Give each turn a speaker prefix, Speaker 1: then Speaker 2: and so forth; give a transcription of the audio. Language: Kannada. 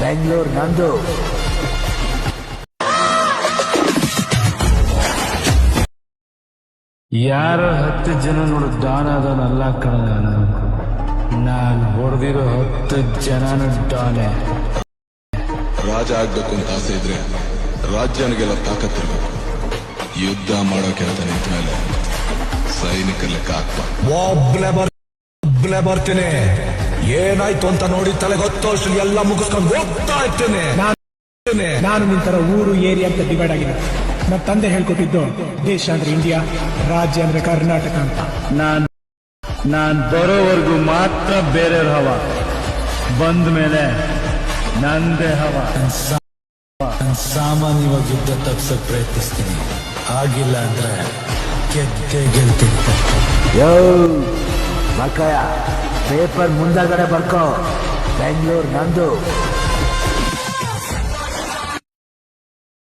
Speaker 1: ಬೆಂಗಳೂರು ನಂದು.
Speaker 2: ಯಾರ 10 ಜನ ನೋಡು ಡಾನ್ ಅದನ್ನಲ್ಲ ಕಣ. ನಾನು ಹೊಡೆದಿರೋ 10 ಜನನು ಡಾನೆ.
Speaker 3: ರಾಜ ಆಗ್ಬೇಕು ಅಂತ ಆಸೆ ಇದ್ರೆ ರಾಜ್ಯನಿಗೆಲ್ಲ ತಾಕತ್ತಿರ್ಬೇಕು. ಯುದ್ಧ ಮಾಡೋ ಕೆಲಸ ನಿಂತ ಮೇಲೆ ಸೈನಿಕ ಲೆಕ್ಕ ಹಾಕ್ಬಾರ್ದು.
Speaker 4: ಒಬ್ಳೆ ಬರ್ತೀನಿ. ಏನಾಯ್ತು ಅಂತ ನೋಡಿ ತಲೆಗೊತ್ತೋಷ್ಟು ಎಲ್ಲ ಮುಗಿಸ್ಕೊಂಡು ಹೋಗ್ತಾ ಇರ್ತೇನೆ.
Speaker 5: ನಾನು ನಿಂತರ ಊರು ಏರಿಯಾ ಅಂತ ಡಿವೈಡ್ ಆಗಿದೆ. ನನ್ನ ತಂದೆ ಹೇಳ್ಕೊಟ್ಟಿದ್ದು ದೇಶ ಅಂದ್ರೆ ಇಂಡಿಯಾ, ರಾಜ್ಯ ಅಂದ್ರೆ ಕರ್ನಾಟಕ ಅಂತ.
Speaker 2: ನಾನ್ ಬರೋವರೆಗೂ ಮಾತ್ರ ಬೇರೆಯವ್ರ ಹವ, ಬಂದ ಮೇಲೆ ನಂದೇ ಹವ.
Speaker 1: ಸಾಮಾನ್ಯವಾಗಿ ಯುದ್ಧ ತಪ್ಸಕ್ ಪ್ರಯತ್ನಿಸ್ತೀನಿ. ಆಗಿಲ್ಲ ಅಂದ್ರೆ ಗೆದ್ದೆ ಗೆಲ್ತೀನಿ. ಯೋ ಮಕ್ಕಯ್ಯ, ಪೇಪರ್ ಮುಂದಗಡೆ ಬರ್ಕೋ. ಬೆಂಗಳೂರು ನಂದು.